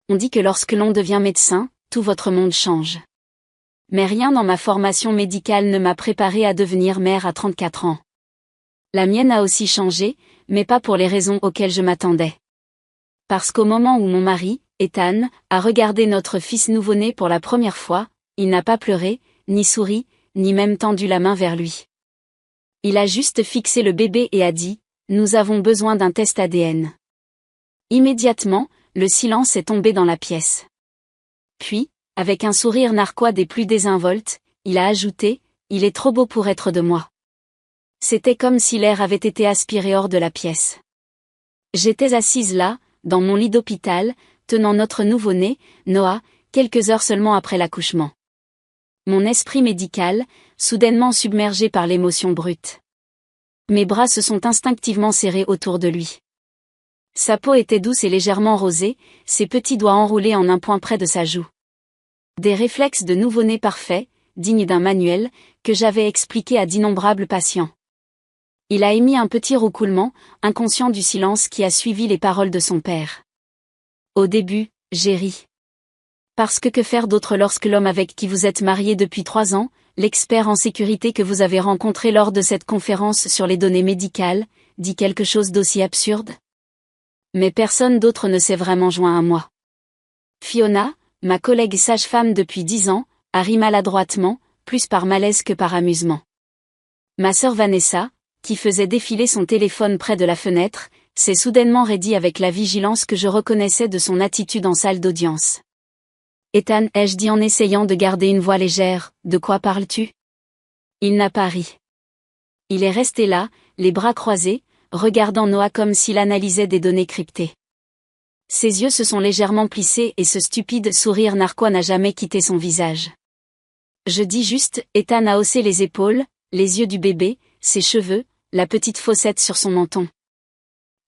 On dit que lorsque l'on devient médecin, tout votre monde change. Mais rien dans ma formation médicale ne m'a préparée à devenir mère à 34 ans. La mienne a aussi changé, mais pas pour les raisons auxquelles je m'attendais. Parce qu'au moment où mon mari, Ethan, a regardé notre fils nouveau-né pour la première fois, il n'a pas pleuré, ni souri, ni même tendu la main vers lui. Il a juste fixé le bébé et a dit « Nous avons besoin d'un test ADN ». Immédiatement, le silence est tombé dans la pièce. Puis, avec un sourire narquois des plus désinvoltes, il a ajouté « Il est trop beau pour être de moi ». C'était comme si l'air avait été aspiré hors de la pièce. J'étais assise là, dans mon lit d'hôpital, tenant notre nouveau-né, Noah, quelques heures seulement après l'accouchement. Mon esprit médical, soudainement submergé par l'émotion brute. Mes bras se sont instinctivement serrés autour de lui. Sa peau était douce et légèrement rosée, ses petits doigts enroulés en un point près de sa joue. Des réflexes de nouveau-né parfaits, dignes d'un manuel, que j'avais expliqué à d'innombrables patients. Il a émis un petit roucoulement, inconscient du silence qui a suivi les paroles de son père. Au début, j'ai ri. Parce que faire d'autre lorsque l'homme avec qui vous êtes marié depuis 3 ans, l'expert en sécurité que vous avez rencontré lors de cette conférence sur les données médicales, dit quelque chose d'aussi absurde? Mais personne d'autre ne s'est vraiment joint à moi. Fiona, ma collègue sage-femme depuis 10 ans, a ri maladroitement, plus par malaise que par amusement. Ma sœur Vanessa, qui faisait défiler son téléphone près de la fenêtre, s'est soudainement raidie avec la vigilance que je reconnaissais de son attitude en salle d'audience. Ethan, ai-je dit en essayant de garder une voix légère, de quoi parles-tu? Il n'a pas ri. Il est resté là, les bras croisés, regardant Noah comme s'il analysait des données cryptées. Ses yeux se sont légèrement plissés et ce stupide sourire narquois n'a jamais quitté son visage. Je dis juste, Ethan a haussé les épaules, les yeux du bébé, ses cheveux, la petite fossette sur son menton.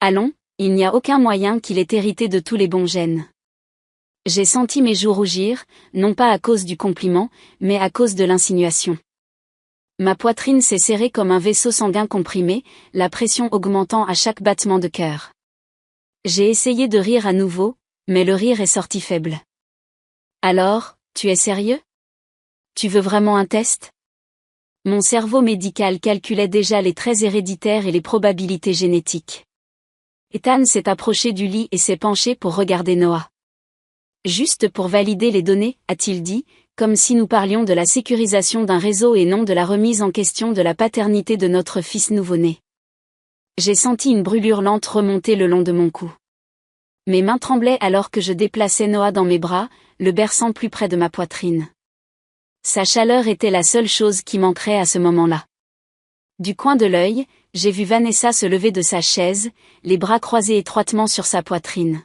Allons, il n'y a aucun moyen qu'il ait hérité de tous les bons gènes. J'ai senti mes joues rougir, non pas à cause du compliment, mais à cause de l'insinuation. Ma poitrine s'est serrée comme un vaisseau sanguin comprimé, la pression augmentant à chaque battement de cœur. J'ai essayé de rire à nouveau, mais le rire est sorti faible. Alors, tu es sérieux? Tu veux vraiment un test? Mon cerveau médical calculait déjà les traits héréditaires et les probabilités génétiques. Ethan s'est approché du lit et s'est penché pour regarder Noah. Juste pour valider les données, a-t-il dit, comme si nous parlions de la sécurisation d'un réseau et non de la remise en question de la paternité de notre fils nouveau-né. J'ai senti une brûlure lente remonter le long de mon cou. Mes mains tremblaient alors que je déplaçais Noah dans mes bras, le berçant plus près de ma poitrine. Sa chaleur était la seule chose qui manquerait à ce moment-là. Du coin de l'œil, j'ai vu Vanessa se lever de sa chaise, les bras croisés étroitement sur sa poitrine.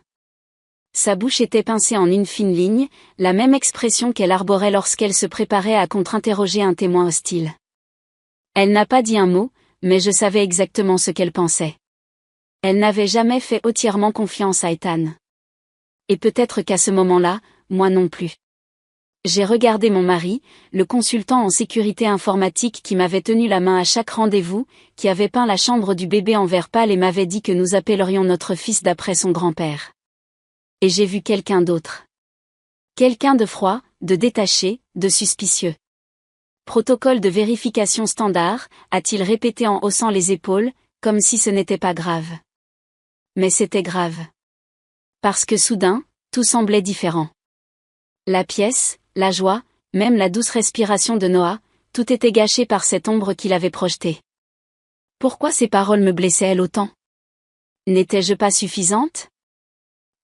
Sa bouche était pincée en une fine ligne, la même expression qu'elle arborait lorsqu'elle se préparait à contre-interroger un témoin hostile. Elle n'a pas dit un mot, mais je savais exactement ce qu'elle pensait. Elle n'avait jamais fait entièrement confiance à Ethan. Et peut-être qu'à ce moment-là, moi non plus. J'ai regardé mon mari, le consultant en sécurité informatique qui m'avait tenu la main à chaque rendez-vous, qui avait peint la chambre du bébé en vert pâle et m'avait dit que nous appellerions notre fils d'après son grand-père. Et j'ai vu quelqu'un d'autre. Quelqu'un de froid, de détaché, de suspicieux. Protocole de vérification standard, a-t-il répété en haussant les épaules, comme si ce n'était pas grave. Mais c'était grave. Parce que soudain, tout semblait différent. La pièce, la joie, même la douce respiration de Noah, tout était gâché par cette ombre qu'il avait projetée. Pourquoi ces paroles me blessaient-elles autant? N'étais-je pas suffisante?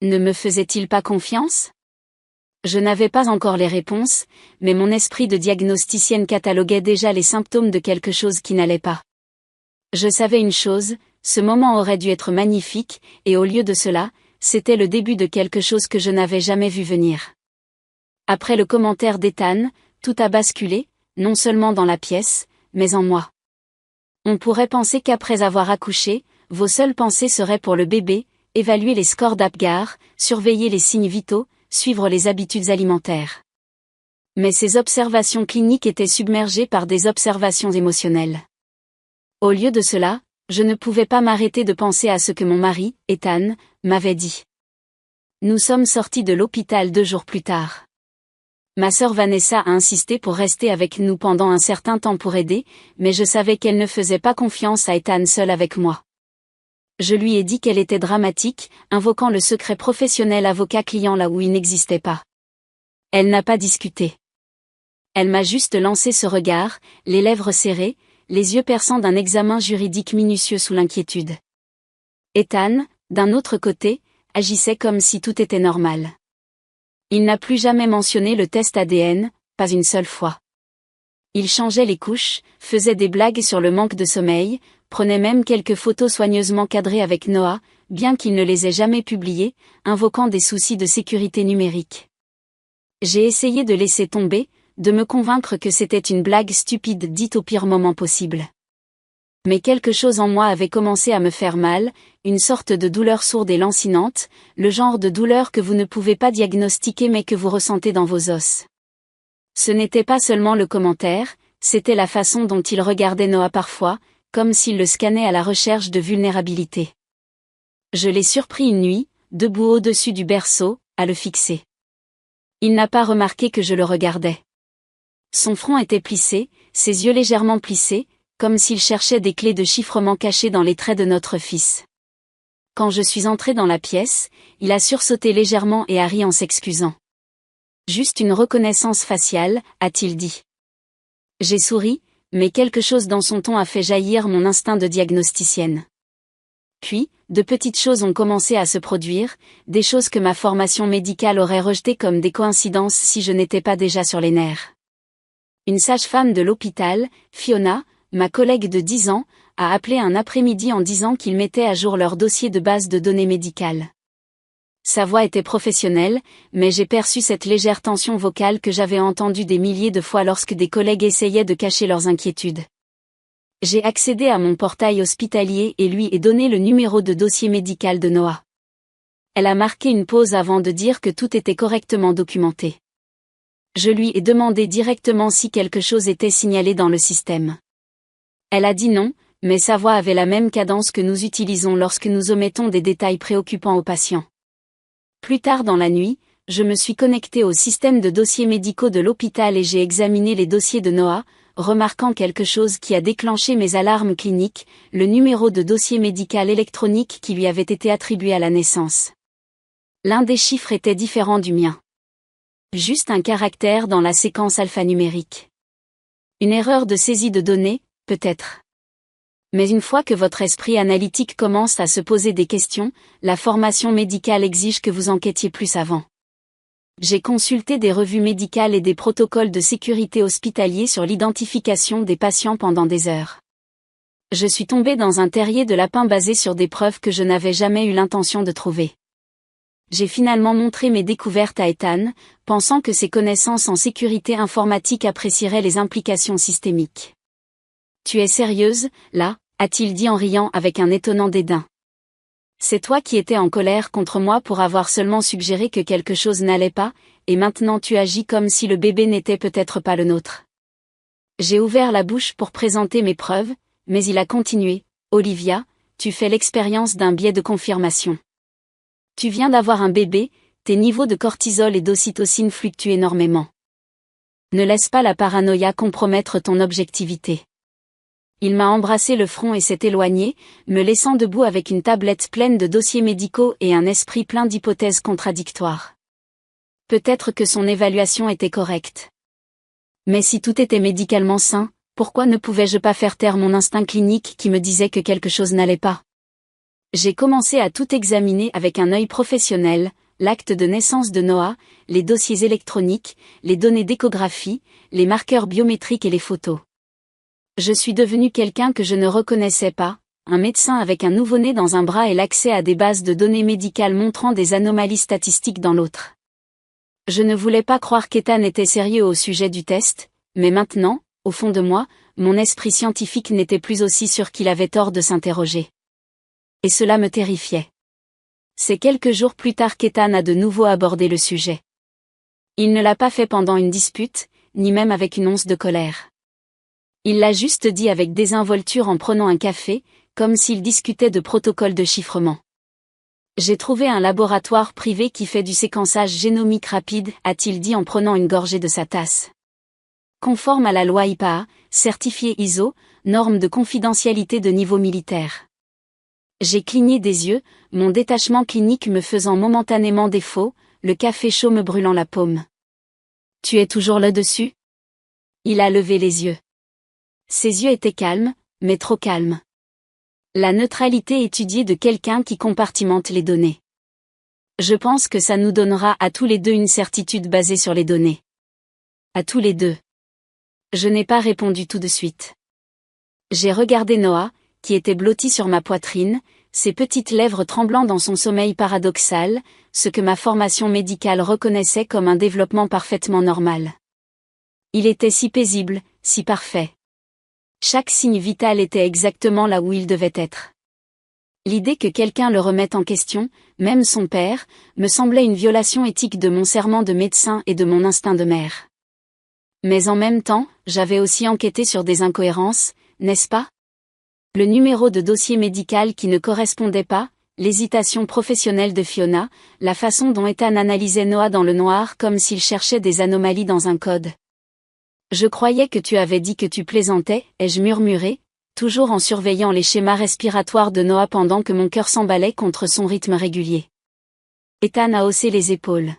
Ne me faisait-il pas confiance? Je n'avais pas encore les réponses, mais mon esprit de diagnosticienne cataloguait déjà les symptômes de quelque chose qui n'allait pas. Je savais une chose, ce moment aurait dû être magnifique, et au lieu de cela, c'était le début de quelque chose que je n'avais jamais vu venir. Après le commentaire d'Ethan, tout a basculé, non seulement dans la pièce, mais en moi. On pourrait penser qu'après avoir accouché, vos seules pensées seraient pour le bébé, évaluer les scores d'Apgar, surveiller les signes vitaux, suivre les habitudes alimentaires. Mais ces observations cliniques étaient submergées par des observations émotionnelles. Au lieu de cela, je ne pouvais pas m'arrêter de penser à ce que mon mari, Ethan, m'avait dit. Nous sommes sortis de l'hôpital 2 jours plus tard. Ma sœur Vanessa a insisté pour rester avec nous pendant un certain temps pour aider, mais je savais qu'elle ne faisait pas confiance à Ethan seul avec moi. Je lui ai dit qu'elle était dramatique, invoquant le secret professionnel avocat-client là où il n'existait pas. Elle n'a pas discuté. Elle m'a juste lancé ce regard, les lèvres serrées, les yeux perçants d'un examen juridique minutieux sous l'inquiétude. Ethan, d'un autre côté, agissait comme si tout était normal. Il n'a plus jamais mentionné le test ADN, pas une seule fois. Il changeait les couches, faisait des blagues sur le manque de sommeil, prenait même quelques photos soigneusement cadrées avec Noah, bien qu'il ne les ait jamais publiées, invoquant des soucis de sécurité numérique. J'ai essayé de laisser tomber, de me convaincre que c'était une blague stupide dite au pire moment possible. Mais quelque chose en moi avait commencé à me faire mal, une sorte de douleur sourde et lancinante, le genre de douleur que vous ne pouvez pas diagnostiquer mais que vous ressentez dans vos os. Ce n'était pas seulement le commentaire, c'était la façon dont il regardait Noah parfois, comme s'il le scannait à la recherche de vulnérabilité. Je l'ai surpris une nuit, debout au-dessus du berceau, à le fixer. Il n'a pas remarqué que je le regardais. Son front était plissé, ses yeux légèrement plissés, comme s'il cherchait des clés de chiffrement cachées dans les traits de notre fils. Quand je suis entré dans la pièce, il a sursauté légèrement et a ri en s'excusant. Juste une reconnaissance faciale, a-t-il dit. J'ai souri, mais quelque chose dans son ton a fait jaillir mon instinct de diagnosticienne. Puis, de petites choses ont commencé à se produire, des choses que ma formation médicale aurait rejetées comme des coïncidences si je n'étais pas déjà sur les nerfs. Une sage-femme de l'hôpital, Fiona, ma collègue de 10 ans, a appelé un après-midi en disant qu'ils mettaient à jour leur dossier de base de données médicales. Sa voix était professionnelle, mais j'ai perçu cette légère tension vocale que j'avais entendue des milliers de fois lorsque des collègues essayaient de cacher leurs inquiétudes. J'ai accédé à mon portail hospitalier et lui ai donné le numéro de dossier médical de Noah. Elle a marqué une pause avant de dire que tout était correctement documenté. Je lui ai demandé directement si quelque chose était signalé dans le système. Elle a dit non, mais sa voix avait la même cadence que nous utilisons lorsque nous omettons des détails préoccupants aux patients. Plus tard dans la nuit, je me suis connecté au système de dossiers médicaux de l'hôpital et j'ai examiné les dossiers de Noah, remarquant quelque chose qui a déclenché mes alarmes cliniques, le numéro de dossier médical électronique qui lui avait été attribué à la naissance. L'un des chiffres était différent du mien. Juste un caractère dans la séquence alphanumérique. Une erreur de saisie de données, peut-être. Mais une fois que votre esprit analytique commence à se poser des questions, la formation médicale exige que vous enquêtiez plus avant. J'ai consulté des revues médicales et des protocoles de sécurité hospitaliers sur l'identification des patients pendant des heures. Je suis tombé dans un terrier de lapin basé sur des preuves que je n'avais jamais eu l'intention de trouver. J'ai finalement montré mes découvertes à Ethan, pensant que ses connaissances en sécurité informatique apprécieraient les implications systémiques. « Tu es sérieuse, là ?» a-t-il dit en riant avec un étonnant dédain. C'est toi qui étais en colère contre moi pour avoir seulement suggéré que quelque chose n'allait pas, et maintenant tu agis comme si le bébé n'était peut-être pas le nôtre. J'ai ouvert la bouche pour présenter mes preuves, mais il a continué. Olivia, tu fais l'expérience d'un biais de confirmation. Tu viens d'avoir un bébé, tes niveaux de cortisol et d'ocytocine fluctuent énormément. Ne laisse pas la paranoïa compromettre ton objectivité. Il m'a embrassé le front et s'est éloigné, me laissant debout avec une tablette pleine de dossiers médicaux et un esprit plein d'hypothèses contradictoires. Peut-être que son évaluation était correcte. Mais si tout était médicalement sain, pourquoi ne pouvais-je pas faire taire mon instinct clinique qui me disait que quelque chose n'allait pas? J'ai commencé à tout examiner avec un œil professionnel, l'acte de naissance de Noah, les dossiers électroniques, les données d'échographie, les marqueurs biométriques et les photos. Je suis devenu quelqu'un que je ne reconnaissais pas, un médecin avec un nouveau-né dans un bras et l'accès à des bases de données médicales montrant des anomalies statistiques dans l'autre. Je ne voulais pas croire qu'Ethan était sérieux au sujet du test, mais maintenant, au fond de moi, mon esprit scientifique n'était plus aussi sûr qu'il avait tort de s'interroger. Et cela me terrifiait. C'est quelques jours plus tard qu'Ethan a de nouveau abordé le sujet. Il ne l'a pas fait pendant une dispute, ni même avec une once de colère. Il l'a juste dit avec désinvolture en prenant un café, comme s'il discutait de protocole de chiffrement. J'ai trouvé un laboratoire privé qui fait du séquençage génomique rapide, a-t-il dit en prenant une gorgée de sa tasse. Conforme à la loi IPAA, certifié ISO, norme de confidentialité de niveau militaire. J'ai cligné des yeux, mon détachement clinique me faisant momentanément défaut, le café chaud me brûlant la paume. Tu es toujours là-dessus ? Il a levé les yeux. Ses yeux étaient calmes, mais trop calmes. La neutralité étudiée de quelqu'un qui compartimente les données. Je pense que ça nous donnera à tous les deux une certitude basée sur les données. À tous les deux. Je n'ai pas répondu tout de suite. J'ai regardé Noah, qui était blotti sur ma poitrine, ses petites lèvres tremblant dans son sommeil paradoxal, ce que ma formation médicale reconnaissait comme un développement parfaitement normal. Il était si paisible, si parfait. Chaque signe vital était exactement là où il devait être. L'idée que quelqu'un le remette en question, même son père, me semblait une violation éthique de mon serment de médecin et de mon instinct de mère. Mais en même temps, j'avais aussi enquêté sur des incohérences, n'est-ce pas ? Le numéro de dossier médical qui ne correspondait pas, l'hésitation professionnelle de Fiona, la façon dont Ethan analysait Noah dans le noir comme s'il cherchait des anomalies dans un code. Je croyais que tu avais dit que tu plaisantais, ai-je murmuré, toujours en surveillant les schémas respiratoires de Noah pendant que mon cœur s'emballait contre son rythme régulier. Ethan a haussé les épaules.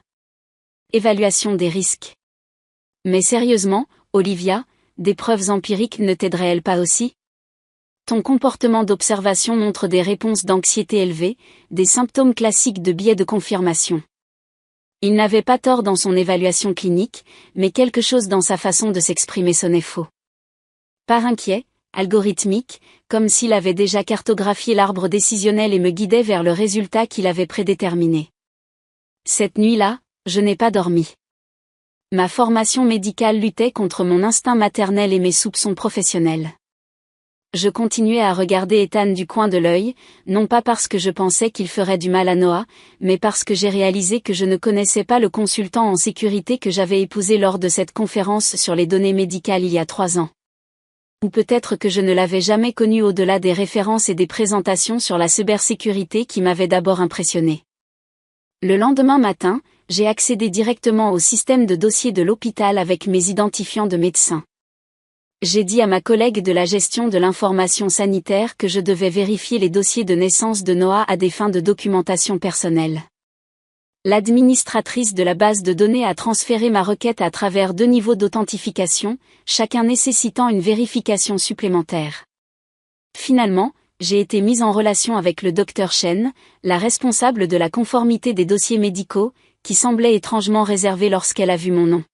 Évaluation des risques. Mais sérieusement, Olivia, des preuves empiriques ne t'aideraient-elles pas aussi ? Ton comportement d'observation montre des réponses d'anxiété élevées, des symptômes classiques de biais de confirmation. Il n'avait pas tort dans son évaluation clinique, mais quelque chose dans sa façon de s'exprimer sonnait faux. Pas inquiet, algorithmique, comme s'il avait déjà cartographié l'arbre décisionnel et me guidait vers le résultat qu'il avait prédéterminé. Cette nuit-là, je n'ai pas dormi. Ma formation médicale luttait contre mon instinct maternel et mes soupçons professionnels. Je continuais à regarder Ethan du coin de l'œil, non pas parce que je pensais qu'il ferait du mal à Noah, mais parce que j'ai réalisé que je ne connaissais pas le consultant en sécurité que j'avais épousé lors de cette conférence sur les données médicales il y a 3 ans. Ou peut-être que je ne l'avais jamais connu au-delà des références et des présentations sur la cybersécurité qui m'avaient d'abord impressionné. Le lendemain matin, j'ai accédé directement au système de dossier de l'hôpital avec mes identifiants de médecin. J'ai dit à ma collègue de la gestion de l'information sanitaire que je devais vérifier les dossiers de naissance de Noah à des fins de documentation personnelle. L'administratrice de la base de données a transféré ma requête à travers 2 niveaux d'authentification, chacun nécessitant une vérification supplémentaire. Finalement, j'ai été mise en relation avec le Dr Chen, la responsable de la conformité des dossiers médicaux, qui semblait étrangement réservée lorsqu'elle a vu mon nom.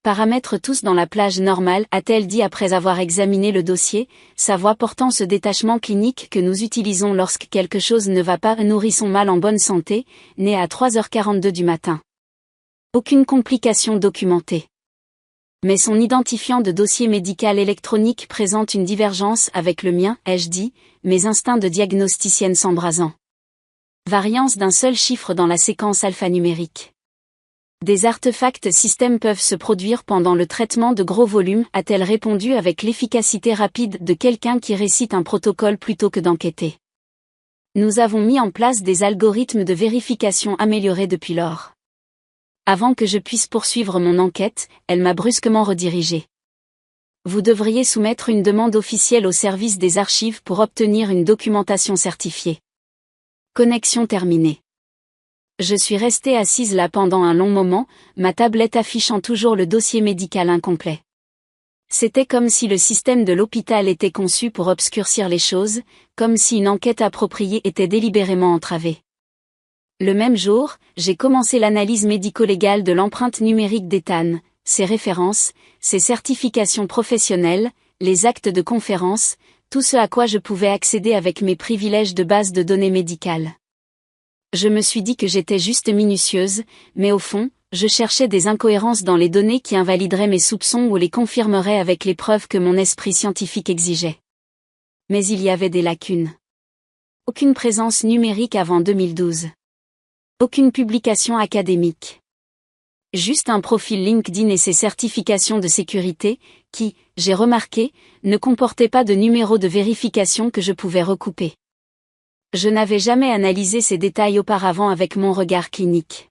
Paramètres tous dans la plage normale, a-t-elle dit après avoir examiné le dossier, sa voix portant ce détachement clinique que nous utilisons lorsque quelque chose ne va pas. Nourrisson mal en bonne santé, né à 3h42 du matin. Aucune complication documentée. Mais son identifiant de dossier médical électronique présente une divergence avec le mien, ai-je dit, mes instincts de diagnosticienne s'embrasant. Variance d'un seul chiffre dans la séquence alphanumérique. Des artefacts système peuvent se produire pendant le traitement de gros volumes, a-t-elle répondu avec l'efficacité rapide de quelqu'un qui récite un protocole plutôt que d'enquêter. Nous avons mis en place des algorithmes de vérification améliorés depuis lors. Avant que je puisse poursuivre mon enquête, elle m'a brusquement redirigé. Vous devriez soumettre une demande officielle au service des archives pour obtenir une documentation certifiée. Connexion terminée. Je suis restée assise là pendant un long moment, ma tablette affichant toujours le dossier médical incomplet. C'était comme si le système de l'hôpital était conçu pour obscurcir les choses, comme si une enquête appropriée était délibérément entravée. Le même jour, j'ai commencé l'analyse médico-légale de l'empreinte numérique d'Ethan, ses références, ses certifications professionnelles, les actes de conférence, tout ce à quoi je pouvais accéder avec mes privilèges de base de données médicales. Je me suis dit que j'étais juste minutieuse, mais au fond, je cherchais des incohérences dans les données qui invalideraient mes soupçons ou les confirmeraient avec les preuves que mon esprit scientifique exigeait. Mais il y avait des lacunes. Aucune présence numérique avant 2012. Aucune publication académique. Juste un profil LinkedIn et ses certifications de sécurité, qui, j'ai remarqué, ne comportaient pas de numéro de vérification que je pouvais recouper. Je n'avais jamais analysé ces détails auparavant avec mon regard clinique.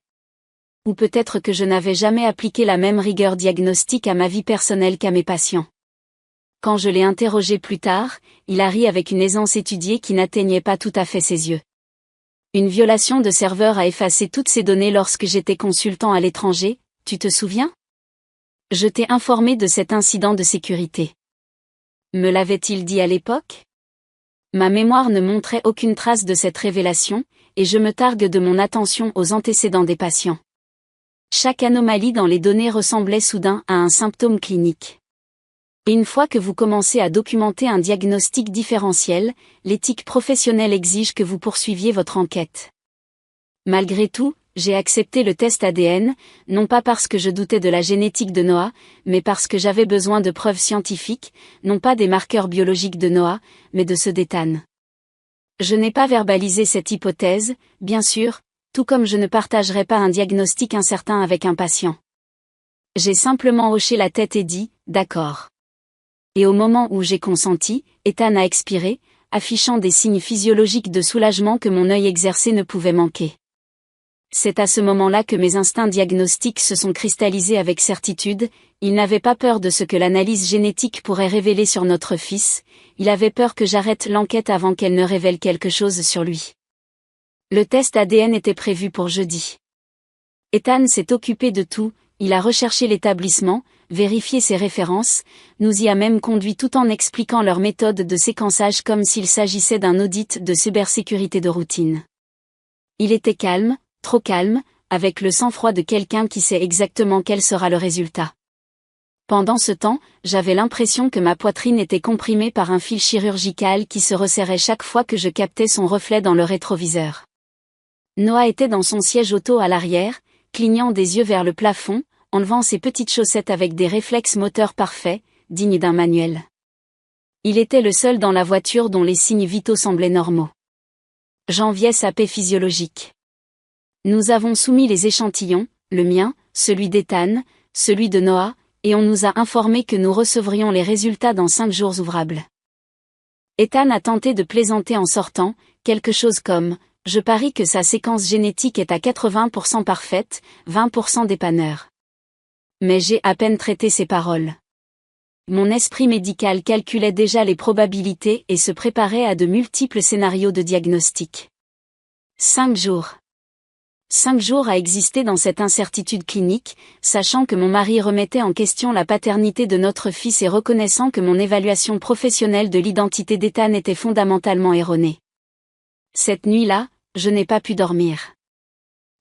Ou peut-être que je n'avais jamais appliqué la même rigueur diagnostique à ma vie personnelle qu'à mes patients. Quand je l'ai interrogé plus tard, il a ri avec une aisance étudiée qui n'atteignait pas tout à fait ses yeux. Une violation de serveur a effacé toutes ces données lorsque j'étais consultant à l'étranger, tu te souviens? Je t'ai informé de cet incident de sécurité. Me l'avait-il dit à l'époque? Ma mémoire ne montrait aucune trace de cette révélation, et je me targue de mon attention aux antécédents des patients. Chaque anomalie dans les données ressemblait soudain à un symptôme clinique. Et une fois que vous commencez à documenter un diagnostic différentiel, l'éthique professionnelle exige que vous poursuiviez votre enquête. Malgré tout, j'ai accepté le test ADN, non pas parce que je doutais de la génétique de Noah, mais parce que j'avais besoin de preuves scientifiques, non pas des marqueurs biologiques de Noah, mais de ceux d'Ethan. Je n'ai pas verbalisé cette hypothèse, bien sûr, tout comme je ne partagerai pas un diagnostic incertain avec un patient. J'ai simplement hoché la tête et dit, d'accord. Et au moment où j'ai consenti, Ethan a expiré, affichant des signes physiologiques de soulagement que mon œil exercé ne pouvait manquer. C'est à ce moment-là que mes instincts diagnostiques se sont cristallisés avec certitude. Il n'avait pas peur de ce que l'analyse génétique pourrait révéler sur notre fils, il avait peur que j'arrête l'enquête avant qu'elle ne révèle quelque chose sur lui. Le test ADN était prévu pour jeudi. Ethan s'est occupé de tout, il a recherché l'établissement, vérifié ses références, nous y a même conduit tout en expliquant leur méthode de séquençage comme s'il s'agissait d'un audit de cybersécurité de routine. Il était calme, trop calme, avec le sang-froid de quelqu'un qui sait exactement quel sera le résultat. Pendant ce temps, j'avais l'impression que ma poitrine était comprimée par un fil chirurgical qui se resserrait chaque fois que je captais son reflet dans le rétroviseur. Noah était dans son siège auto à l'arrière, clignant des yeux vers le plafond, enlevant ses petites chaussettes avec des réflexes moteurs parfaits, dignes d'un manuel. Il était le seul dans la voiture dont les signes vitaux semblaient normaux. J'enviais sa paix physiologique. Nous avons soumis les échantillons, le mien, celui d'Ethan, celui de Noah, et on nous a informé que nous recevrions les résultats dans 5 jours ouvrables. Ethan a tenté de plaisanter en sortant, quelque chose comme « Je parie que sa séquence génétique est à 80% parfaite, 20% dépanneur. » Mais j'ai à peine traité ces paroles. Mon esprit médical calculait déjà les probabilités et se préparait à de multiples scénarios de diagnostic. 5 jours. 5 jours à exister dans cette incertitude clinique, sachant que mon mari remettait en question la paternité de notre fils et reconnaissant que mon évaluation professionnelle de l'identité d'Ethan était fondamentalement erronée. Cette nuit-là, je n'ai pas pu dormir.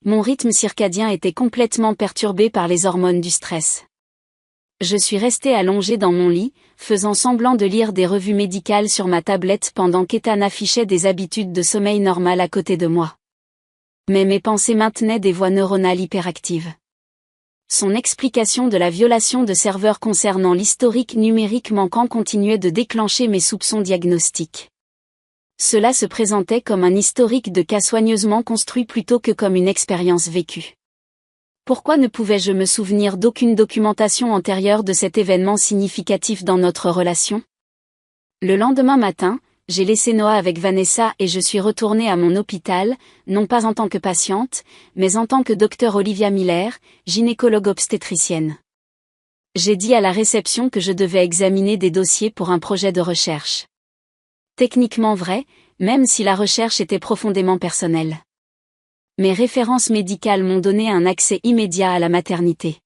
Mon rythme circadien était complètement perturbé par les hormones du stress. Je suis restée allongée dans mon lit, faisant semblant de lire des revues médicales sur ma tablette pendant qu'Ethan affichait des habitudes de sommeil normales à côté de moi. Mais mes pensées maintenaient des voies neuronales hyperactives. Son explication de la violation de serveurs concernant l'historique numérique manquant continuait de déclencher mes soupçons diagnostiques. Cela se présentait comme un historique de cas soigneusement construit plutôt que comme une expérience vécue. Pourquoi ne pouvais-je me souvenir d'aucune documentation antérieure de cet événement significatif dans notre relation? Le lendemain matin, j'ai laissé Noah avec Vanessa et je suis retournée à mon hôpital, non pas en tant que patiente, mais en tant que Dr Olivia Miller, gynécologue obstétricienne. J'ai dit à la réception que je devais examiner des dossiers pour un projet de recherche. Techniquement vrai, même si la recherche était profondément personnelle. Mes références médicales m'ont donné un accès immédiat à la maternité.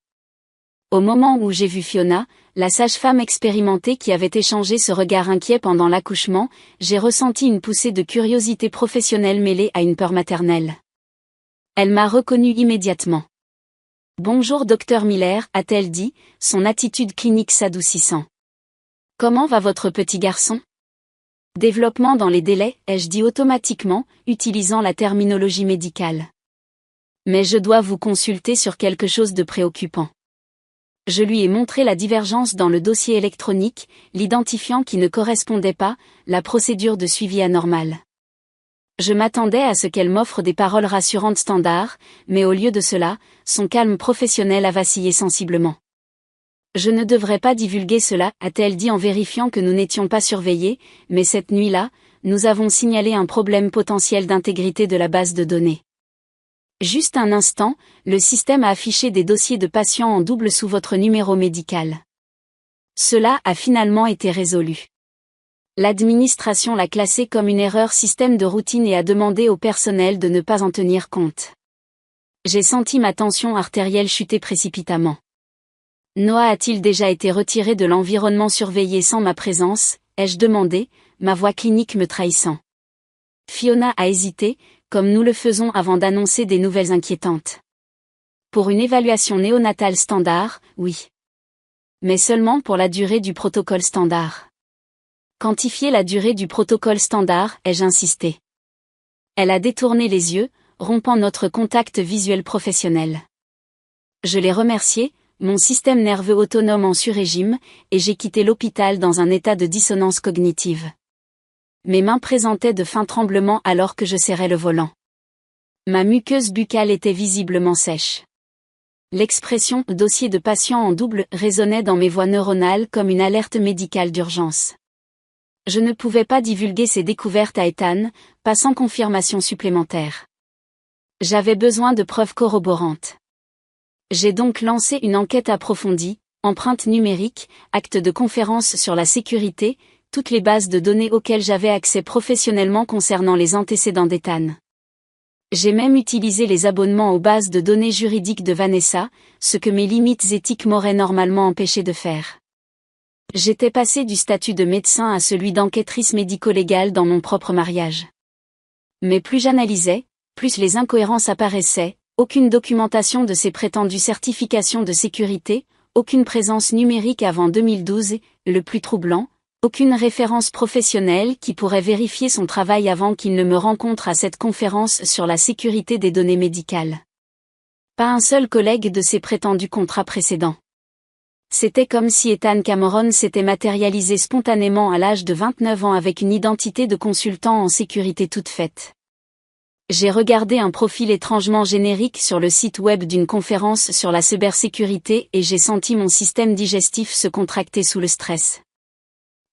Au moment où j'ai vu Fiona, la sage-femme expérimentée qui avait échangé ce regard inquiet pendant l'accouchement, j'ai ressenti une poussée de curiosité professionnelle mêlée à une peur maternelle. Elle m'a reconnue immédiatement. « Bonjour Dr Miller », a-t-elle dit, son attitude clinique s'adoucissant. « Comment va votre petit garçon ?» Développement dans les délais, ai-je dit automatiquement, utilisant la terminologie médicale. Mais je dois vous consulter sur quelque chose de préoccupant. Je lui ai montré la divergence dans le dossier électronique, l'identifiant qui ne correspondait pas, la procédure de suivi anormale. Je m'attendais à ce qu'elle m'offre des paroles rassurantes standards, mais au lieu de cela, son calme professionnel a vacillé sensiblement. Je ne devrais pas divulguer cela, a-t-elle dit en vérifiant que nous n'étions pas surveillés, mais cette nuit-là, nous avons signalé un problème potentiel d'intégrité de la base de données. Juste un instant, le système a affiché des dossiers de patients en double sous votre numéro médical. Cela a finalement été résolu. L'administration l'a classé comme une erreur système de routine et a demandé au personnel de ne pas en tenir compte. J'ai senti ma tension artérielle chuter précipitamment. Noah a-t-il déjà été retiré de l'environnement surveillé sans ma présence, ai-je demandé, ma voix clinique me trahissant. Fiona a hésité, comme nous le faisons avant d'annoncer des nouvelles inquiétantes. Pour une évaluation néonatale standard, oui. Mais seulement pour la durée du protocole standard. Quantifier la durée du protocole standard, ai-je insisté. Elle a détourné les yeux, rompant notre contact visuel professionnel. Je l'ai remercié, mon système nerveux autonome en sur-régime, et j'ai quitté l'hôpital dans un état de dissonance cognitive. Mes mains présentaient de fins tremblements alors que je serrais le volant. Ma muqueuse buccale était visiblement sèche. L'expression « dossier de patient en double » résonnait dans mes voies neuronales comme une alerte médicale d'urgence. Je ne pouvais pas divulguer ces découvertes à Ethan, pas sans confirmation supplémentaire. J'avais besoin de preuves corroborantes. J'ai donc lancé une enquête approfondie, empreinte numérique, acte de conférence sur la sécurité, toutes les bases de données auxquelles j'avais accès professionnellement concernant les antécédents d'Ethan. J'ai même utilisé les abonnements aux bases de données juridiques de Vanessa, ce que mes limites éthiques m'auraient normalement empêché de faire. J'étais passée du statut de médecin à celui d'enquêtrice médico-légale dans mon propre mariage. Mais plus j'analysais, plus les incohérences apparaissaient, aucune documentation de ces prétendues certifications de sécurité, aucune présence numérique avant 2012 et, le plus troublant, aucune référence professionnelle qui pourrait vérifier son travail avant qu'il ne me rencontre à cette conférence sur la sécurité des données médicales. Pas un seul collègue de ces prétendus contrats précédents. C'était comme si Ethan Cameron s'était matérialisé spontanément à l'âge de 29 ans avec une identité de consultant en sécurité toute faite. J'ai regardé un profil étrangement générique sur le site web d'une conférence sur la cybersécurité et j'ai senti mon système digestif se contracter sous le stress.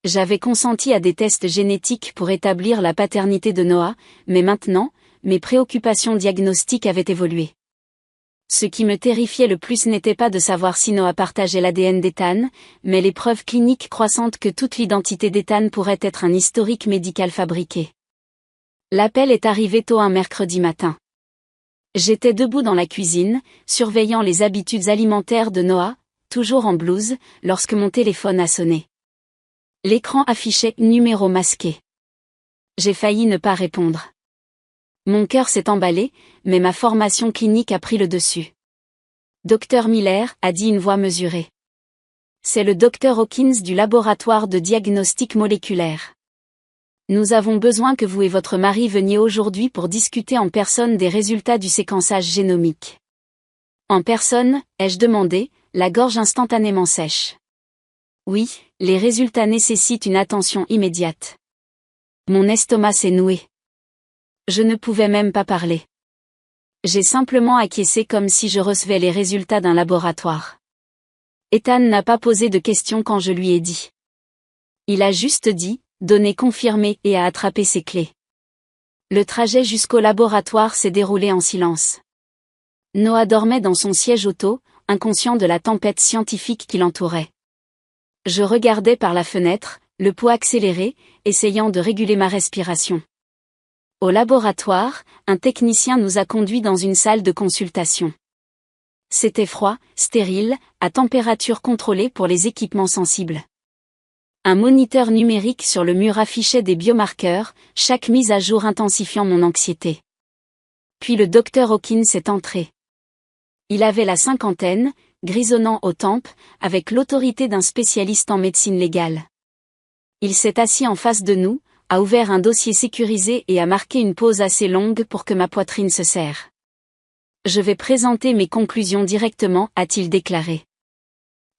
J'avais consenti à des tests génétiques pour établir la paternité de Noah, mais maintenant, mes préoccupations diagnostiques avaient évolué. Ce qui me terrifiait le plus n'était pas de savoir si Noah partageait l'ADN d'Ethan, mais les preuves cliniques croissantes que toute l'identité d'Ethan pourrait être un historique médical fabriqué. L'appel est arrivé tôt un mercredi matin. J'étais debout dans la cuisine, surveillant les habitudes alimentaires de Noah, toujours en blouse, lorsque mon téléphone a sonné. L'écran affichait « numéro masqué ». J'ai failli ne pas répondre. Mon cœur s'est emballé, mais ma formation clinique a pris le dessus. Dr Miller, a dit une voix mesurée. C'est le Dr Hawkins du laboratoire de diagnostic moléculaire. Nous avons besoin que vous et votre mari veniez aujourd'hui pour discuter en personne des résultats du séquençage génomique. En personne, ai-je demandé, la gorge instantanément sèche. Oui, les résultats nécessitent une attention immédiate. Mon estomac s'est noué. Je ne pouvais même pas parler. J'ai simplement acquiescé comme si je recevais les résultats d'un laboratoire. Ethan n'a pas posé de questions quand je lui ai dit. Il a juste dit, donné confirmé et a attrapé ses clés. Le trajet jusqu'au laboratoire s'est déroulé en silence. Noah dormait dans son siège auto, inconscient de la tempête scientifique qui l'entourait. Je regardais par la fenêtre, le pouls accéléré, essayant de réguler ma respiration. Au laboratoire, un technicien nous a conduits dans une salle de consultation. C'était froid, stérile, à température contrôlée pour les équipements sensibles. Un moniteur numérique sur le mur affichait des biomarqueurs, chaque mise à jour intensifiant mon anxiété. Puis le Dr Hawkins est entré. Il avait la cinquantaine, grisonnant aux tempes, avec l'autorité d'un spécialiste en médecine légale. Il s'est assis en face de nous, a ouvert un dossier sécurisé et a marqué une pause assez longue pour que ma poitrine se serre. Je vais présenter mes conclusions directement, a-t-il déclaré.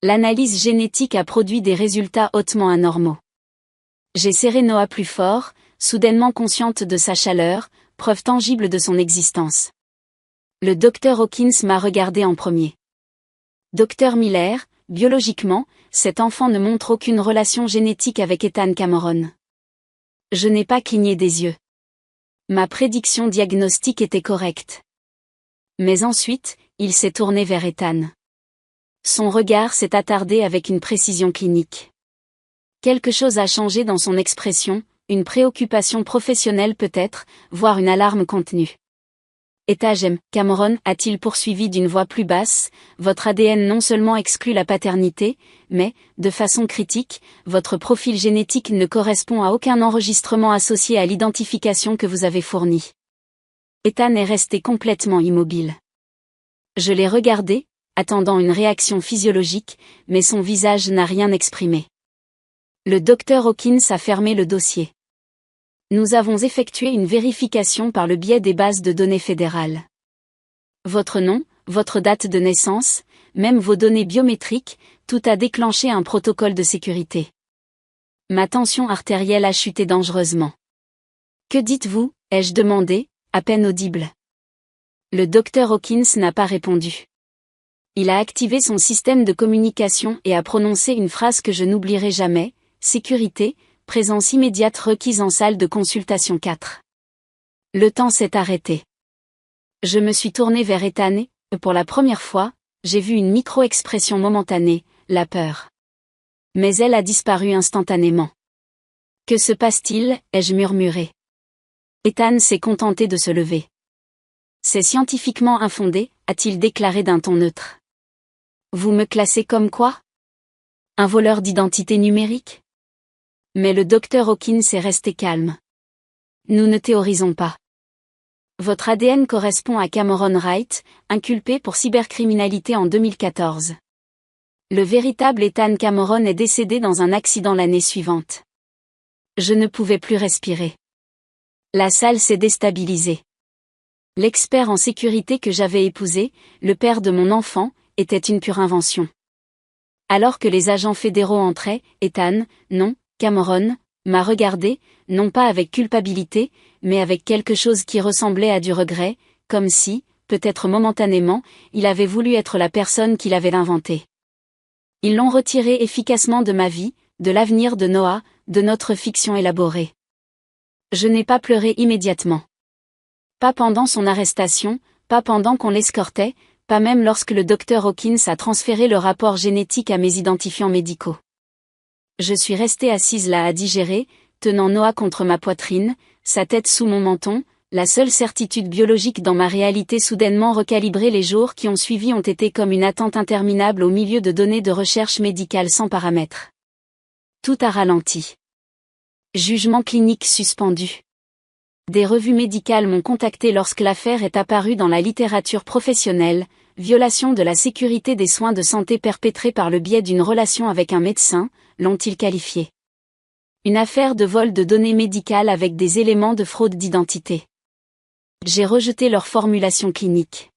L'analyse génétique a produit des résultats hautement anormaux. J'ai serré Noah plus fort, soudainement consciente de sa chaleur, preuve tangible de son existence. Le Dr Hawkins m'a regardé en premier. Dr Miller, biologiquement, cet enfant ne montre aucune relation génétique avec Ethan Cameron. Je n'ai pas cligné des yeux. Ma prédiction diagnostique était correcte. Mais ensuite, il s'est tourné vers Ethan. Son regard s'est attardé avec une précision clinique. Quelque chose a changé dans son expression, une préoccupation professionnelle peut-être, voire une alarme contenue. Ethan Cameron, a-t-il poursuivi d'une voix plus basse, votre ADN non seulement exclut la paternité, mais, de façon critique, votre profil génétique ne correspond à aucun enregistrement associé à l'identification que vous avez fournie. Ethan est resté complètement immobile. Je l'ai regardé, attendant une réaction physiologique, mais son visage n'a rien exprimé. Le docteur Hawkins a fermé le dossier. Nous avons effectué une vérification par le biais des bases de données fédérales. Votre nom, votre date de naissance, même vos données biométriques, tout a déclenché un protocole de sécurité. Ma tension artérielle a chuté dangereusement. Que dites-vous, ai-je demandé, à peine audible. Le docteur Hawkins n'a pas répondu. Il a activé son système de communication et a prononcé une phrase que je n'oublierai jamais, sécurité, présence immédiate requise en salle de consultation 4. Le temps s'est arrêté. Je me suis tourné vers Ethan et, pour la première fois, j'ai vu une micro-expression momentanée, la peur. Mais elle a disparu instantanément. Que se passe-t-il, ai-je murmuré. Ethan s'est contenté de se lever. C'est scientifiquement infondé, a-t-il déclaré d'un ton neutre. Vous me classez comme quoi? Un voleur d'identité numérique? Mais le docteur Hawkins est resté calme. Nous ne théorisons pas. Votre ADN correspond à Cameron Wright, inculpé pour cybercriminalité en 2014. Le véritable Ethan Cameron est décédé dans un accident l'année suivante. Je ne pouvais plus respirer. La salle s'est déstabilisée. L'expert en sécurité que j'avais épousé, le père de mon enfant, était une pure invention. Alors que les agents fédéraux entraient, Ethan, non, Cameron, m'a regardé, non pas avec culpabilité, mais avec quelque chose qui ressemblait à du regret, comme si, peut-être momentanément, il avait voulu être la personne qu'il avait inventée. Ils l'ont retiré efficacement de ma vie, de l'avenir de Noah, de notre fiction élaborée. Je n'ai pas pleuré immédiatement. Pas pendant son arrestation, pas pendant qu'on l'escortait, pas même lorsque le docteur Hawkins a transféré le rapport génétique à mes identifiants médicaux. Je suis restée assise là à digérer, tenant Noah contre ma poitrine, sa tête sous mon menton, la seule certitude biologique dans ma réalité soudainement recalibrée. Les jours qui ont suivi ont été comme une attente interminable au milieu de données de recherche médicale sans paramètres. Tout a ralenti. Jugement clinique suspendu. Des revues médicales m'ont contacté lorsque l'affaire est apparue dans la littérature professionnelle, violation de la sécurité des soins de santé perpétrée par le biais d'une relation avec un médecin, l'ont-ils qualifié. Une affaire de vol de données médicales avec des éléments de fraude d'identité. J'ai rejeté leur formulation clinique.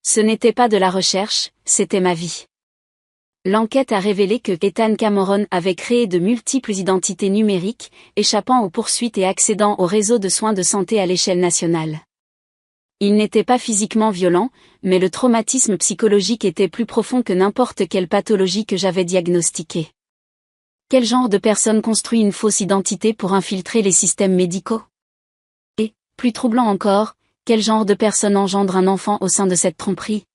Ce n'était pas de la recherche, c'était ma vie. L'enquête a révélé que Ethan Cameron avait créé de multiples identités numériques, échappant aux poursuites et accédant au réseau de soins de santé à l'échelle nationale. Il n'était pas physiquement violent, mais le traumatisme psychologique était plus profond que n'importe quelle pathologie que j'avais diagnostiquée. Quel genre de personne construit une fausse identité pour infiltrer les systèmes médicaux? Et, plus troublant encore, quel genre de personne engendre un enfant au sein de cette tromperie?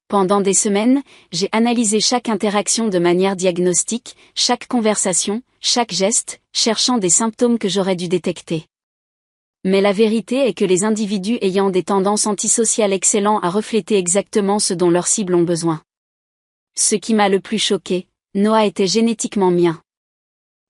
Pendant des semaines, j'ai analysé chaque interaction de manière diagnostique, chaque conversation, chaque geste, cherchant des symptômes que j'aurais dû détecter. Mais la vérité est que les individus ayant des tendances antisociales excellents à refléter exactement ce dont leurs cibles ont besoin. Ce qui m'a le plus choqué, Noah était génétiquement mien.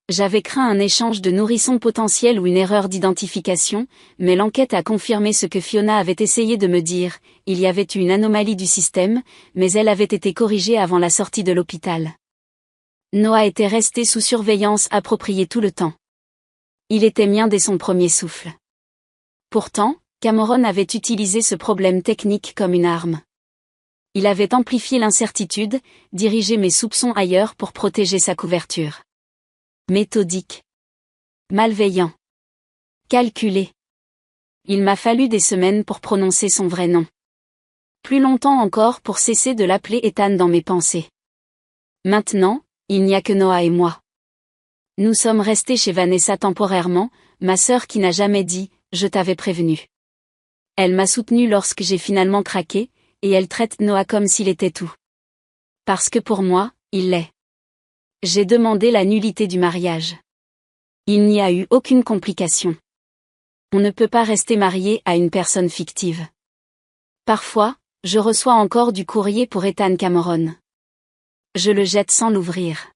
J'avais craint un échange de nourrissons potentiels ou une erreur d'identification, mais l'enquête a confirmé ce que Fiona avait essayé de me dire, il y avait eu une anomalie du système, mais elle avait été corrigée avant la sortie de l'hôpital. Noah était resté sous surveillance appropriée tout le temps. Il était mien dès son premier souffle. Pourtant, Cameron avait utilisé ce problème technique comme une arme. Il avait amplifié l'incertitude, dirigé mes soupçons ailleurs pour protéger sa couverture. Méthodique. Malveillant. Calculé. Il m'a fallu des semaines pour prononcer son vrai nom. Plus longtemps encore pour cesser de l'appeler Ethan dans mes pensées. Maintenant, il n'y a que Noah et moi. Nous sommes restés chez Vanessa temporairement, ma sœur qui n'a jamais dit « je t'avais prévenu ». Elle m'a soutenue lorsque j'ai finalement craqué, et elle traite Noah comme s'il était tout. Parce que pour moi, il l'est. J'ai demandé la nullité du mariage. Il n'y a eu aucune complication. On ne peut pas rester marié à une personne fictive. Parfois, je reçois encore du courrier pour Ethan Cameron. Je le jette sans l'ouvrir.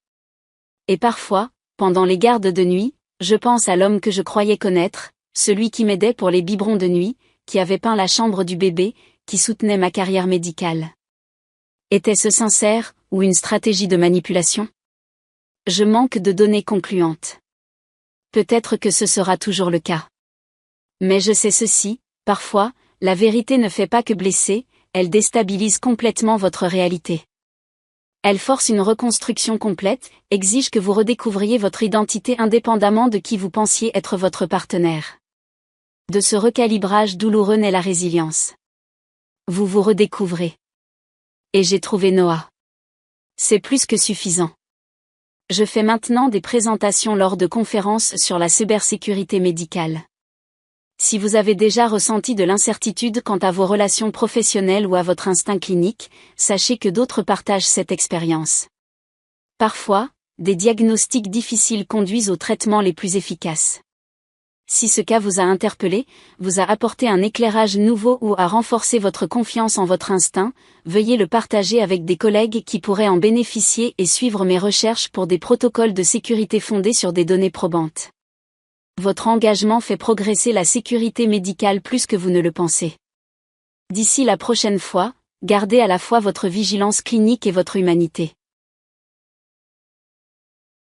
Et parfois, pendant les gardes de nuit, je pense à l'homme que je croyais connaître, celui qui m'aidait pour les biberons de nuit, qui avait peint la chambre du bébé, qui soutenait ma carrière médicale. Était-ce sincère, ou une stratégie de manipulation? Je manque de données concluantes. Peut-être que ce sera toujours le cas. Mais je sais ceci, parfois, la vérité ne fait pas que blesser, elle déstabilise complètement votre réalité. Elle force une reconstruction complète, exige que vous redécouvriez votre identité indépendamment de qui vous pensiez être votre partenaire. De ce recalibrage douloureux naît la résilience. Vous vous redécouvrez. Et j'ai trouvé Noah. C'est plus que suffisant. Je fais maintenant des présentations lors de conférences sur la cybersécurité médicale. Si vous avez déjà ressenti de l'incertitude quant à vos relations professionnelles ou à votre instinct clinique, sachez que d'autres partagent cette expérience. Parfois, des diagnostics difficiles conduisent aux traitements les plus efficaces. Si ce cas vous a interpellé, vous a apporté un éclairage nouveau ou a renforcé votre confiance en votre instinct, veuillez le partager avec des collègues qui pourraient en bénéficier et suivre mes recherches pour des protocoles de sécurité fondés sur des données probantes. Votre engagement fait progresser la sécurité médicale plus que vous ne le pensez. D'ici la prochaine fois, gardez à la fois votre vigilance clinique et votre humanité.